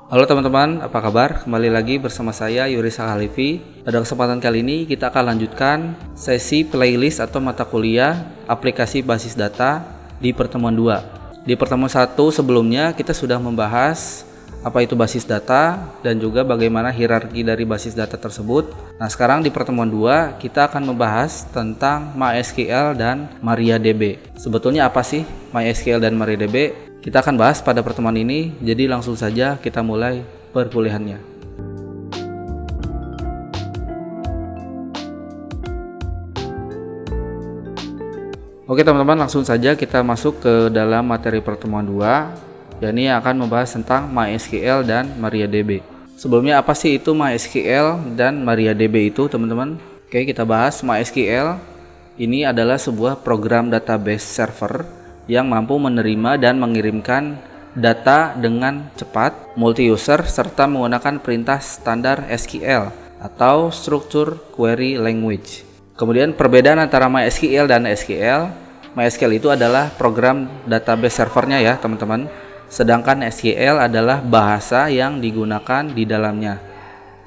Halo teman-teman, apa kabar? Kembali lagi bersama saya Yuri Sakalivi. Pada kesempatan kali ini kita akan lanjutkan sesi playlist atau mata kuliah aplikasi basis data di pertemuan 2. Di pertemuan 1 sebelumnya kita sudah membahas apa itu basis data dan juga bagaimana hierarki dari basis data tersebut. Nah, sekarang di pertemuan 2 kita akan membahas tentang MySQL dan MariaDB. Sebetulnya apa sih MySQL dan MariaDB? Kita akan bahas pada pertemuan ini, jadi langsung saja kita mulai perkuliahannya. Oke teman-teman, langsung saja kita masuk ke dalam materi pertemuan 2, yakni akan membahas tentang MySQL dan MariaDB. Sebelumnya apa sih itu MySQL dan MariaDB itu teman-teman? Oke, kita bahas MySQL. Ini adalah sebuah program database server yang mampu menerima dan mengirimkan data dengan cepat, multi-user, serta menggunakan perintah standar SQL atau Structured Query Language. Kemudian perbedaan antara MySQL dan SQL. MySQL itu adalah program database servernya ya teman-teman, sedangkan SQL adalah bahasa yang digunakan di dalamnya.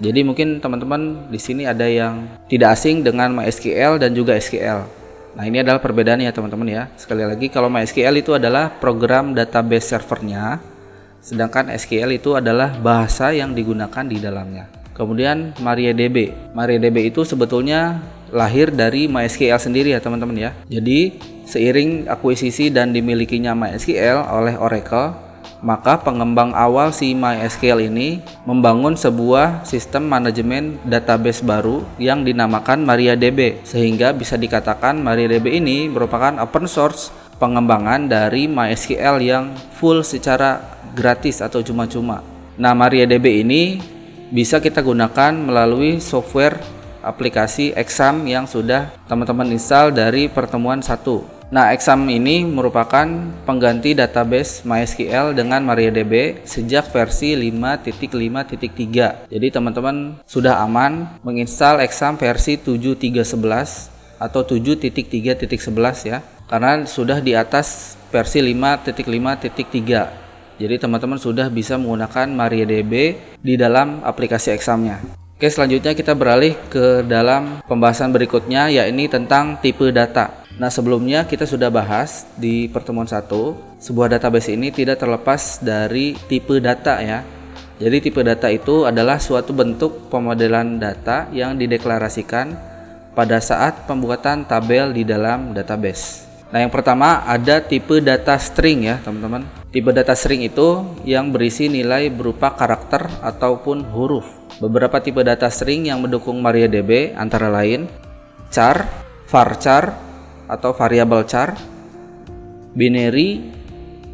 Jadi mungkin teman-teman di sini ada yang tidak asing dengan MySQL dan juga SQL. Nah, ini adalah perbedaannya ya teman-teman ya. Sekali lagi, kalau MySQL itu adalah program database servernya, sedangkan SQL itu adalah bahasa yang digunakan di dalamnya. Kemudian MariaDB. MariaDB itu sebetulnya lahir dari MySQL sendiri ya teman-teman ya. Jadi seiring akuisisi dan dimilikinya MySQL oleh Oracle, maka pengembang awal si MySQL ini membangun sebuah sistem manajemen database baru yang dinamakan MariaDB, sehingga bisa dikatakan MariaDB ini merupakan open source pengembangan dari MySQL yang full secara gratis atau cuma-cuma. Nah, MariaDB ini bisa kita gunakan melalui software aplikasi Exam yang sudah teman-teman install dari pertemuan 1. Nah, Exam ini merupakan pengganti database MySQL dengan MariaDB sejak versi 5.5.3. Jadi teman-teman sudah aman menginstal Exam versi 7.3.11 atau 7.3.11 ya, karena sudah di atas versi 5.5.3. Jadi teman-teman sudah bisa menggunakan MariaDB di dalam aplikasi Examnya. Oke, selanjutnya kita beralih ke dalam pembahasan berikutnya, yakni tentang tipe data. Nah, sebelumnya kita sudah bahas di pertemuan 1, sebuah database ini tidak terlepas dari tipe data ya. Jadi tipe data itu adalah suatu bentuk pemodelan data yang dideklarasikan pada saat pembuatan tabel di dalam database. Nah, yang pertama ada tipe data string ya teman-teman. Tipe data string itu yang berisi nilai berupa karakter ataupun huruf. Beberapa tipe data string yang mendukung MariaDB antara lain char, varchar atau variable char, binary,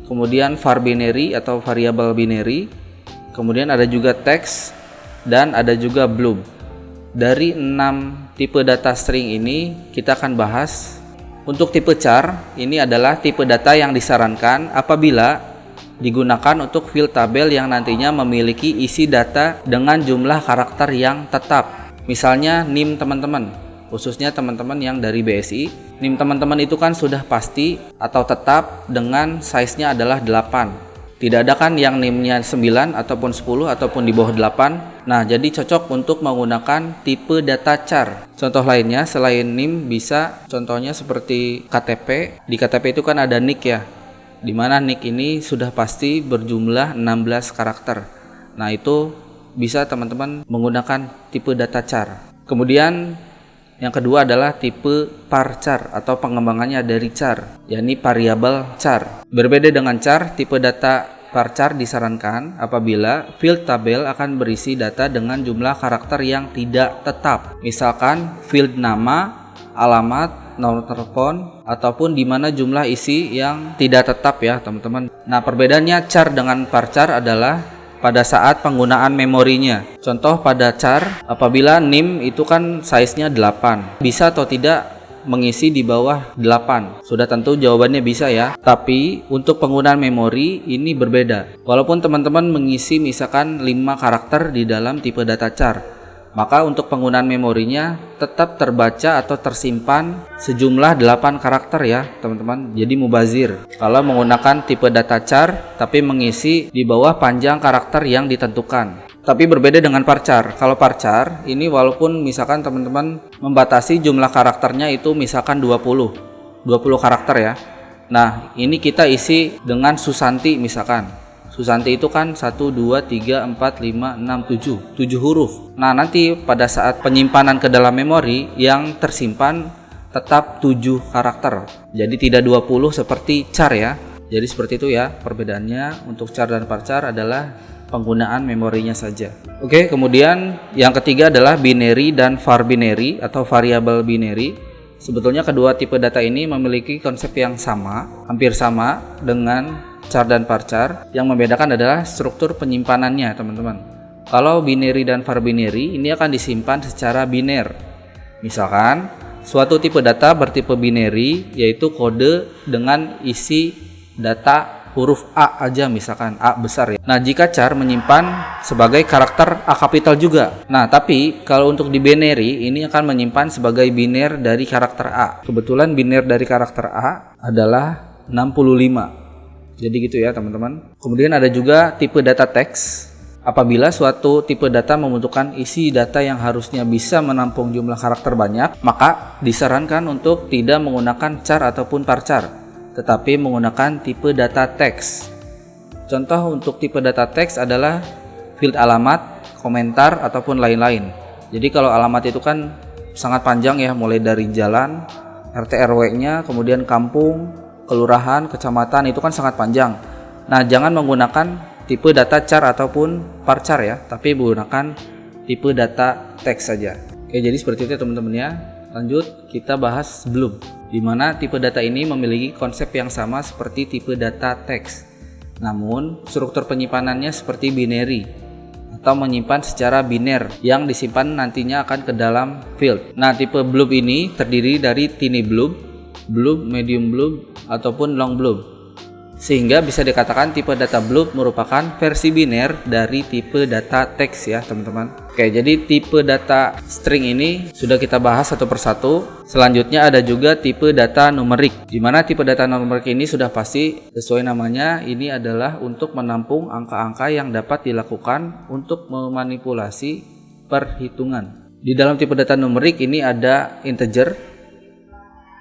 kemudian var binary atau variable binary, kemudian ada juga text, dan ada juga blob. Dari 6 tipe data string ini kita akan bahas. Untuk tipe char, ini adalah tipe data yang disarankan apabila digunakan untuk field tabel yang nantinya memiliki isi data dengan jumlah karakter yang tetap. Misalnya NIM teman-teman, khususnya teman-teman yang dari BSI, NIM teman-teman itu kan sudah pasti atau tetap dengan size-nya adalah 8. Tidak ada kan yang NIM-nya 9 ataupun 10 ataupun di bawah 8. Nah, jadi cocok untuk menggunakan tipe data char. Contoh lainnya selain NIM bisa contohnya seperti KTP. Di KTP itu kan ada NIK ya, dimana NIK ini sudah pasti berjumlah 16 karakter. Nah, itu bisa teman-teman menggunakan tipe data char. Kemudian yang kedua adalah tipe varchar atau pengembangannya dari char, yakni variable char. Berbeda dengan char, tipe data varchar disarankan apabila field tabel akan berisi data dengan jumlah karakter yang tidak tetap. Misalkan field nama, alamat, nomor telepon, ataupun di mana jumlah isi yang tidak tetap ya teman-teman. Nah, perbedaannya char dengan varchar adalah pada saat penggunaan memorinya. Contoh pada char, apabila NIM itu kan size-nya 8, bisa atau tidak mengisi di bawah 8? Sudah tentu jawabannya bisa ya. Tapi untuk penggunaan memori ini berbeda. Walaupun teman-teman mengisi misalkan 5 karakter di dalam tipe data char, Maka untuk penggunaan memorinya tetap terbaca atau tersimpan sejumlah 8 karakter ya teman-teman. Jadi mubazir kalau menggunakan tipe data char tapi mengisi di bawah panjang karakter yang ditentukan. Tapi berbeda dengan parchar. Kalau parchar ini walaupun misalkan teman-teman membatasi jumlah karakternya itu misalkan 20 karakter ya. Nah ini kita isi dengan Susanti misalkan. Susanti itu kan 1, 2, 3, 4, 5, 6, 7 huruf. Nah nanti pada saat penyimpanan ke dalam memori yang tersimpan tetap 7 karakter. Jadi tidak 20 seperti char ya. Jadi seperti itu ya perbedaannya. Untuk char dan parchar adalah penggunaan memorinya saja. Oke, kemudian yang ketiga adalah binary dan var binary atau variabel binary. Sebetulnya kedua tipe data ini memiliki konsep yang sama, hampir sama dengan char dan parchar. Yang membedakan adalah struktur penyimpanannya teman-teman. Kalau binary dan var binary ini akan disimpan secara biner. Misalkan suatu tipe data bertipe binary yaitu kode dengan isi data huruf A aja misalkan A besar ya. Nah jika char menyimpan sebagai karakter A kapital juga. Nah tapi kalau untuk di binary ini akan menyimpan sebagai biner dari karakter A. Kebetulan biner dari karakter A adalah 65. Jadi gitu ya teman-teman. Kemudian ada juga tipe data teks. Apabila suatu tipe data membutuhkan isi data yang harusnya bisa menampung jumlah karakter banyak, maka disarankan untuk tidak menggunakan char ataupun parchar, tetapi menggunakan tipe data teks. Contoh untuk tipe data teks adalah field alamat, komentar, ataupun lain-lain. Jadi kalau alamat itu kan sangat panjang ya, mulai dari jalan, RT RW-nya, kemudian kampung, kelurahan, kecamatan, itu kan sangat panjang. Nah, jangan menggunakan tipe data char ataupun parchar ya, tapi menggunakan tipe data teks saja. Oke, jadi seperti itu ya teman-teman ya. Lanjut kita bahas blob, di mana tipe data ini memiliki konsep yang sama seperti tipe data teks. Namun, struktur penyimpanannya seperti binary atau menyimpan secara biner yang disimpan nantinya akan ke dalam field. Nah, tipe blob ini terdiri dari tiny blob, medium blob, ataupun long blob. Sehingga bisa dikatakan tipe data blob merupakan versi biner dari tipe data teks ya teman-teman. Oke, jadi tipe data string ini sudah kita bahas satu persatu. Selanjutnya ada juga tipe data numerik, di mana tipe data numerik ini sudah pasti sesuai namanya, ini adalah untuk menampung angka-angka yang dapat dilakukan untuk memanipulasi perhitungan. Di dalam tipe data numerik ini ada integer,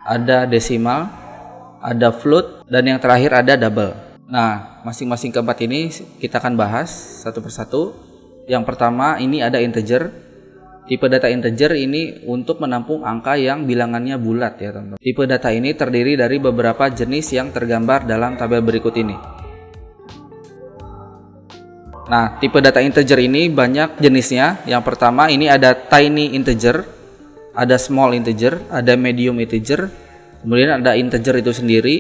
ada desimal, ada float, dan yang terakhir ada double. Nah, masing-masing keempat ini kita akan bahas satu persatu. Yang pertama ini ada integer. Tipe data integer ini untuk menampung angka yang bilangannya bulat ya teman-teman. Tipe data ini terdiri dari beberapa jenis yang tergambar dalam tabel berikut ini. Nah, tipe data integer ini banyak jenisnya. Yang pertama ini ada tiny integer, ada small integer, ada medium integer, kemudian ada integer itu sendiri,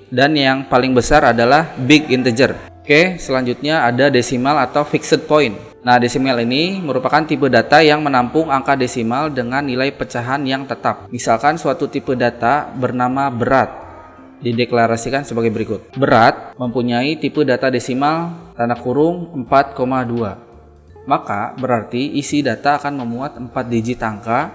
dan yang paling besar adalah big integer. Oke, selanjutnya ada desimal atau fixed point. Nah, desimal ini merupakan tipe data yang menampung angka desimal dengan nilai pecahan yang tetap. Misalkan suatu tipe data bernama berat, dideklarasikan sebagai berikut. Berat mempunyai tipe data desimal tanda kurung 4,2. Maka berarti isi data akan memuat 4 digit angka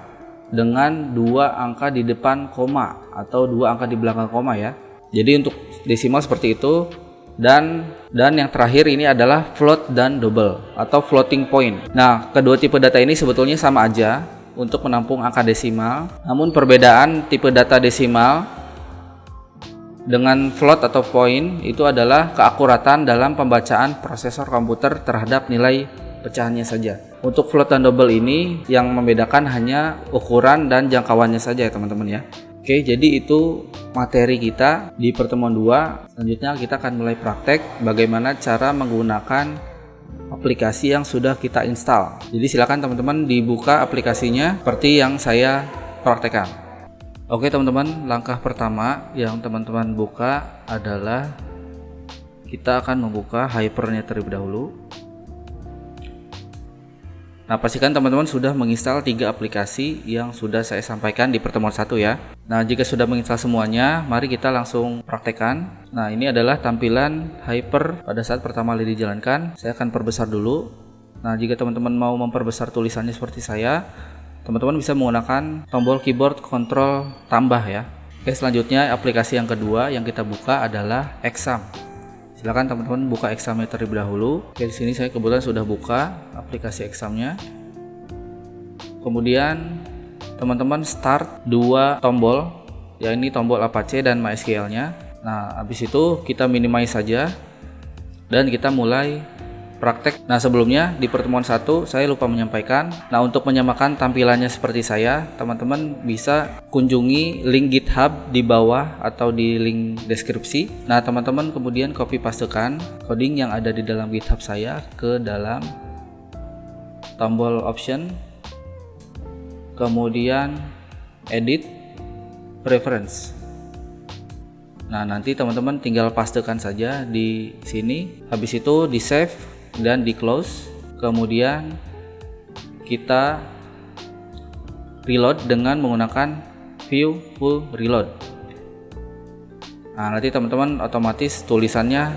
dengan 2 angka di depan koma atau 2 angka di belakang koma ya. Jadi untuk desimal seperti itu. Dan yang terakhir ini adalah float dan double atau floating point. Nah, kedua tipe data ini sebetulnya sama aja untuk menampung angka desimal. Namun perbedaan tipe data desimal dengan float atau point itu adalah keakuratan dalam pembacaan prosesor komputer terhadap nilai pecahannya saja. Untuk float dan double ini yang membedakan hanya ukuran dan jangkauannya saja ya teman-teman ya. Oke, jadi itu materi kita di pertemuan 2. Selanjutnya kita akan mulai praktek bagaimana cara menggunakan aplikasi yang sudah kita install. Jadi silakan teman-teman dibuka aplikasinya seperti yang saya praktekkan. Oke teman-teman, langkah pertama yang teman-teman buka adalah kita akan membuka Hypernya terlebih dahulu. Nah, pastikan teman-teman sudah menginstal 3 aplikasi yang sudah saya sampaikan di pertemuan 1 ya. Nah, jika sudah menginstal semuanya, mari kita langsung praktekkan. Nah, ini adalah tampilan Hyper pada saat pertama kali dijalankan. Saya akan perbesar dulu. Nah, jika teman-teman mau memperbesar tulisannya seperti saya, teman-teman bisa menggunakan tombol keyboard kontrol tambah ya. Oke, selanjutnya aplikasi yang kedua yang kita buka adalah Exam. Silakan teman-teman buka Examnya terlebih dahulu. Oke, di sini saya kebetulan sudah buka aplikasi Examnya. Kemudian teman-teman start dua tombol, ya ini tombol Apache dan MySQL-nya. Nah, habis itu kita minimize saja dan kita mulai praktek. Nah, sebelumnya di pertemuan 1 saya lupa menyampaikan. Nah, untuk menyamakan tampilannya seperti saya, teman-teman bisa kunjungi link GitHub di bawah atau di link deskripsi. Nah, teman-teman kemudian copy pastekan coding yang ada di dalam GitHub saya ke dalam tombol option, kemudian edit preference. Nah, nanti teman-teman tinggal pastekan saja di sini. Habis itu di save dan di close, kemudian kita reload dengan menggunakan view full reload. Nah, nanti teman-teman otomatis tulisannya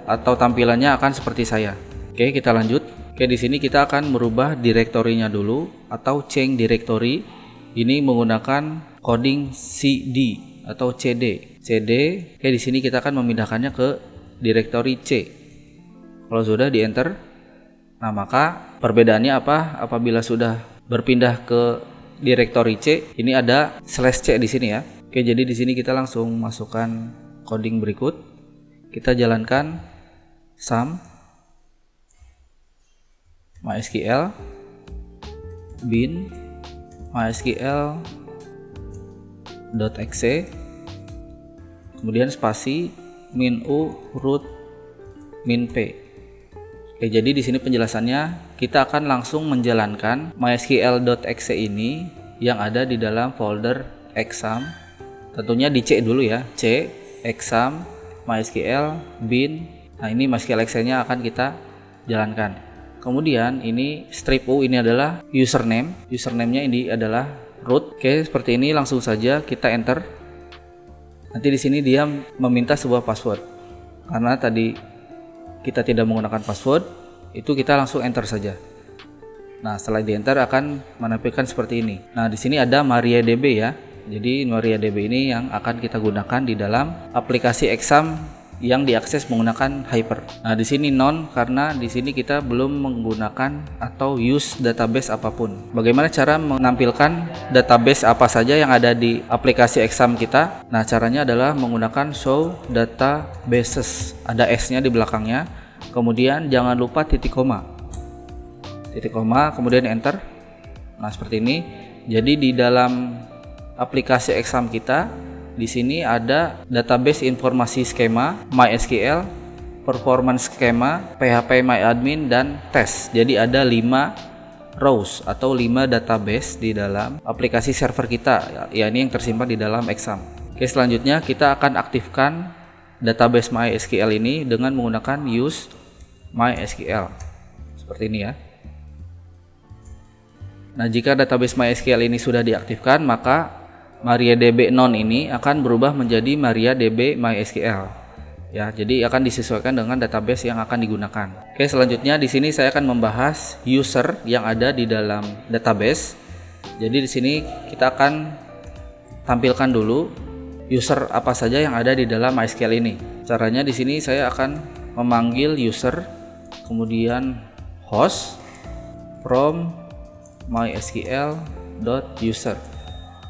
atau tampilannya akan seperti saya. Oke, kita lanjut. Oke, di sini kita akan merubah direktorinya dulu atau change directory. Ini menggunakan coding cd atau cd. Oke, di sini kita akan memindahkannya ke direktori C. Kalau sudah di enter, nah maka perbedaannya apa? Apabila sudah berpindah ke direktori C, ini ada /C di sini ya. Oke, jadi di sini kita langsung masukkan coding berikut. Kita jalankan sum MySQL bin MySQL.exe, kemudian spasi min u root min p. Oke, jadi di sini penjelasannya kita akan langsung menjalankan MySQL.exe ini yang ada di dalam folder exam. Tentunya di C dulu ya, C exam MySQL bin. Nah, ini MySQL exe-nya akan kita jalankan. Kemudian ini strip U ini adalah username. Username-nya ini adalah root. Oke, seperti ini langsung saja kita enter. Nanti di sini dia meminta sebuah password. Karena tadi kita tidak menggunakan password, itu kita langsung enter saja. Nah, setelah di enter akan menampilkan seperti ini. Nah, di sini ada MariaDB ya. Jadi MariaDB ini yang akan kita gunakan di dalam aplikasi exam yang diakses menggunakan Hyper. Nah, di sini none karena di sini kita belum menggunakan atau use database apapun. Bagaimana cara menampilkan database apa saja yang ada di aplikasi exam kita? Nah, caranya adalah menggunakan show databases. Ada S-nya di belakangnya. Kemudian jangan lupa titik koma. Titik koma, kemudian enter. Nah, seperti ini. Jadi di dalam aplikasi exam kita di sini ada database informasi skema, MySQL, performance skema, PHP MyAdmin, dan tes. Jadi ada 5 rows atau 5 database di dalam aplikasi server kita, ya ini yang tersimpan di dalam exam. Oke, selanjutnya kita akan aktifkan database MySQL ini dengan menggunakan use MySQL. Seperti ini ya. Nah, jika database MySQL ini sudah diaktifkan, maka MariaDB non ini akan berubah menjadi MariaDB MySQL. Ya, jadi akan disesuaikan dengan database yang akan digunakan. Oke, selanjutnya di sini saya akan membahas user yang ada di dalam database. Jadi di sini kita akan tampilkan dulu user apa saja yang ada di dalam MySQL ini. Caranya di sini saya akan memanggil user, kemudian host from mysql.user.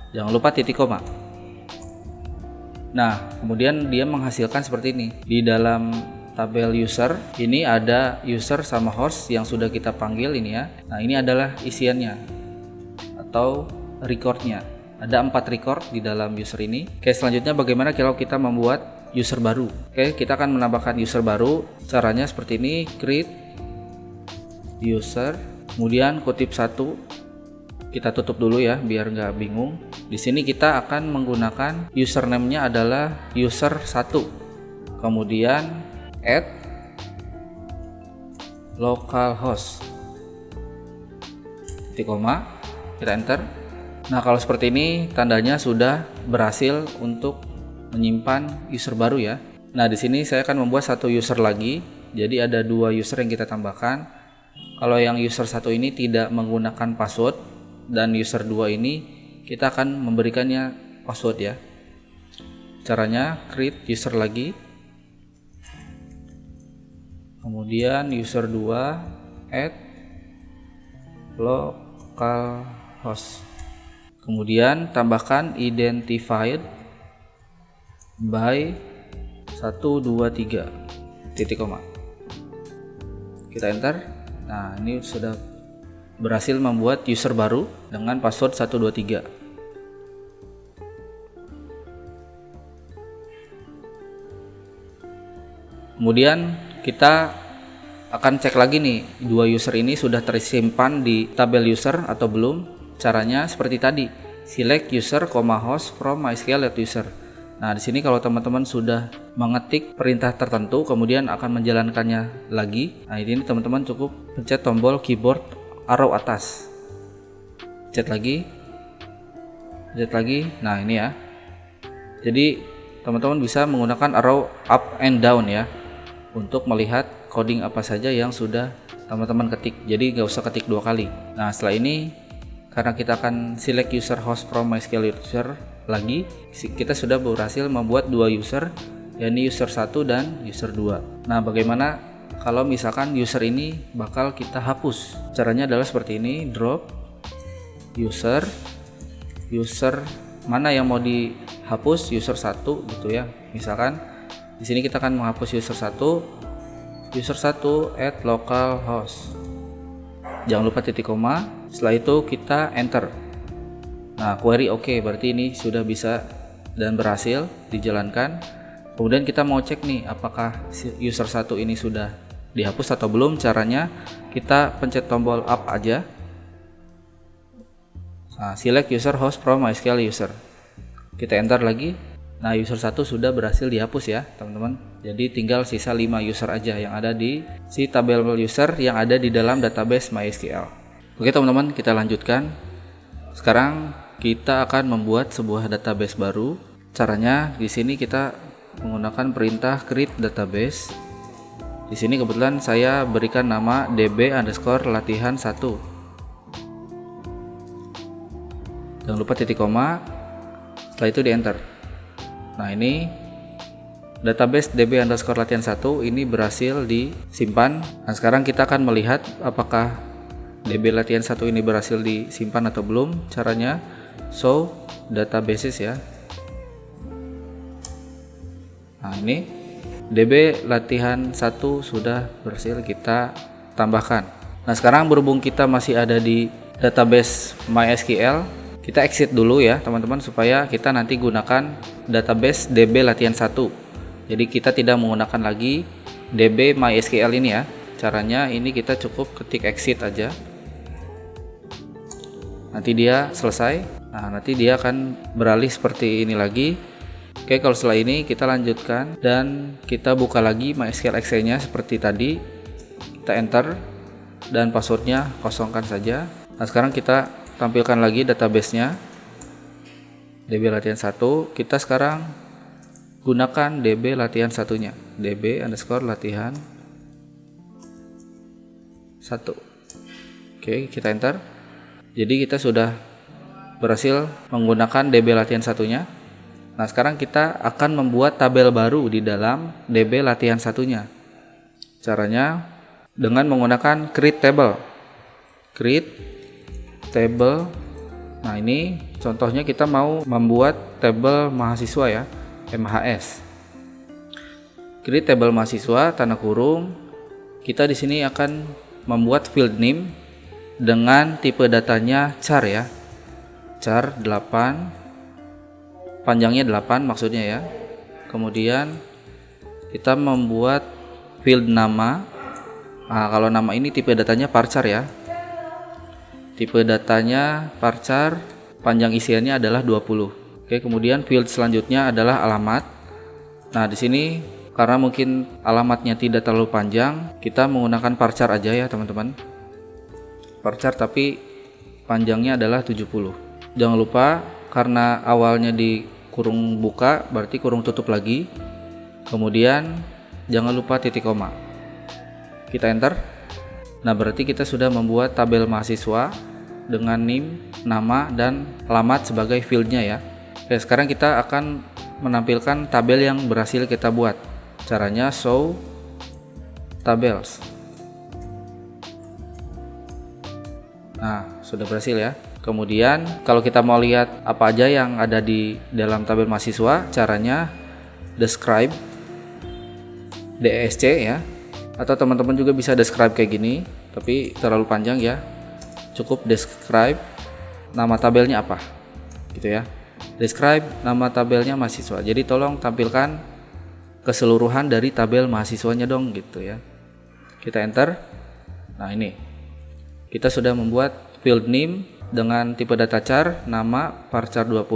Jangan lupa titik koma. Nah, kemudian dia menghasilkan seperti ini. Di dalam tabel user ini ada user sama host yang sudah kita panggil ini ya. Nah, ini adalah isiannya atau recordnya. Ada 4 record di dalam user ini. Oke, selanjutnya bagaimana kalau kita membuat user baru? Oke, kita akan menambahkan user baru. Caranya seperti ini, create user, kemudian kutip 1. Kita tutup dulu ya biar nggak bingung. Di sini kita akan menggunakan username-nya adalah user 1. Kemudian add localhost. Titik koma, kita enter. Nah, kalau seperti ini tandanya sudah berhasil untuk menyimpan user baru ya. Nah, di sini saya akan membuat satu user lagi. Jadi ada 2 user yang kita tambahkan. Kalau yang user 1 ini tidak menggunakan password dan user 2 ini kita akan memberikannya password ya. Caranya create user lagi. Kemudian user 2 add localhost. Kemudian tambahkan identified by 123 titik koma. Kita enter. Nah, ini sudah berhasil membuat user baru dengan password 123. Kemudian kita akan cek lagi nih, dua user ini sudah tersimpan di tabel user atau belum. Caranya seperti tadi, select user, host from mysql.user. Nah, di sini kalau teman-teman sudah mengetik perintah tertentu kemudian akan menjalankannya lagi. Nah, ini teman-teman cukup pencet tombol keyboard arrow atas. Pencet lagi. Nah, ini ya. Jadi, teman-teman bisa menggunakan arrow up and down ya untuk melihat coding apa saja yang sudah teman-teman ketik. Jadi nggak usah ketik dua kali. Nah, setelah ini karena kita akan select user host from mysql.user lagi, kita sudah berhasil membuat dua user, yakni user 1 dan user 2. Nah, bagaimana kalau misalkan user ini bakal kita hapus? Caranya adalah seperti ini, drop user mana yang mau dihapus, user 1 gitu ya. Misalkan di sini kita akan menghapus user 1 add localhost. Jangan lupa titik koma. Setelah itu kita enter. Nah, query oke, berarti ini sudah bisa dan berhasil dijalankan. Kemudian kita mau cek nih apakah user 1 ini sudah dihapus atau belum. Caranya kita pencet tombol up aja. Nah, select user host from mysql user. Kita enter lagi. Nah, user 1 sudah berhasil dihapus ya teman-teman. Jadi tinggal sisa 5 user aja yang ada di si tabel user yang ada di dalam database MySQL. Oke teman-teman, kita lanjutkan. Sekarang kita akan membuat sebuah database baru. Caranya di sini kita menggunakan perintah create database. Di sini kebetulan saya berikan nama db_latihan1. Jangan lupa titik koma. Setelah itu di enter. Nah, ini database db_latihan1 ini berhasil disimpan. Nah, sekarang kita akan melihat apakah db_latihan1 ini berhasil disimpan atau belum. Caranya show databases ya. Nah, ini db_latihan1 sudah berhasil kita tambahkan. Nah, sekarang berhubung kita masih ada di database MySQL, kita exit dulu ya teman-teman supaya kita nanti gunakan database db_latihan1. Jadi kita tidak menggunakan lagi db MySQL ini ya. Caranya ini kita cukup ketik exit aja. Nanti dia selesai. Nah, nanti dia akan beralih seperti ini lagi. Oke, kalau setelah ini kita lanjutkan dan kita buka lagi MySQL Excel-nya seperti tadi. Kita enter dan passwordnya kosongkan saja. Nah, sekarang kita tampilkan lagi database-nya db_latihan1. Kita sekarang gunakan db_latihan1-nya, db_latihan1. Oke, kita enter. Jadi kita sudah berhasil menggunakan db_latihan1-nya. Nah, sekarang kita akan membuat tabel baru di dalam db_latihan1-nya. Caranya dengan menggunakan create table. Nah, ini contohnya kita mau membuat tabel mahasiswa ya, MHS. Create table mahasiswa tanda kurung. Kita di sini akan membuat field name dengan tipe datanya char ya. Char 8, panjangnya 8 maksudnya ya. Kemudian kita membuat field nama. Nah, kalau nama ini tipe datanya varchar ya. Tipe datanya varchar, panjang isiannya adalah 20. Oke, kemudian field selanjutnya adalah alamat. Nah, di sini karena mungkin alamatnya tidak terlalu panjang, kita menggunakan varchar aja ya, teman-teman. Varchar tapi panjangnya adalah 70. Jangan lupa karena awalnya di kurung buka, berarti kurung tutup lagi. Kemudian jangan lupa titik koma. Kita enter. Nah, berarti kita sudah membuat tabel mahasiswa dengan NIM, nama, dan alamat sebagai fieldnya ya. Oke, sekarang kita akan menampilkan tabel yang berhasil kita buat. Caranya show tables. Nah, sudah berhasil ya. Kemudian kalau kita mau lihat apa aja yang ada di dalam tabel mahasiswa, caranya describe, DESC ya. Atau teman-teman juga bisa describe kayak gini, tapi terlalu panjang ya. Cukup describe nama tabelnya apa, gitu ya. Describe nama tabelnya mahasiswa. Jadi tolong tampilkan keseluruhan dari tabel mahasiswanya dong, gitu ya. Kita enter. Nah, ini kita sudah membuat field name dengan tipe data char, nama varchar 20,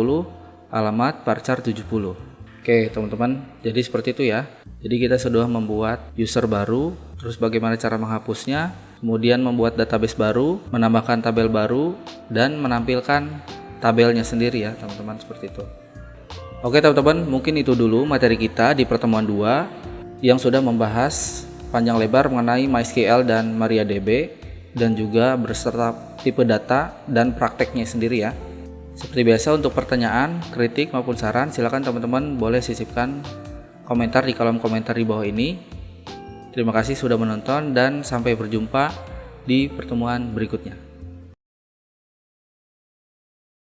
alamat varchar 70. Oke teman-teman, jadi seperti itu ya. Jadi kita sudah membuat user baru, terus bagaimana cara menghapusnya, kemudian membuat database baru, menambahkan tabel baru, dan menampilkan tabelnya sendiri ya teman-teman, seperti itu. Oke teman-teman, mungkin itu dulu materi kita di pertemuan 2 yang sudah membahas panjang lebar mengenai MySQL dan MariaDB, dan juga beserta tipe data dan prakteknya sendiri ya. Seperti biasa, untuk pertanyaan, kritik maupun saran, silakan teman-teman boleh sisipkan komentar di kolom komentar di bawah ini. Terima kasih sudah menonton dan sampai berjumpa di pertemuan berikutnya.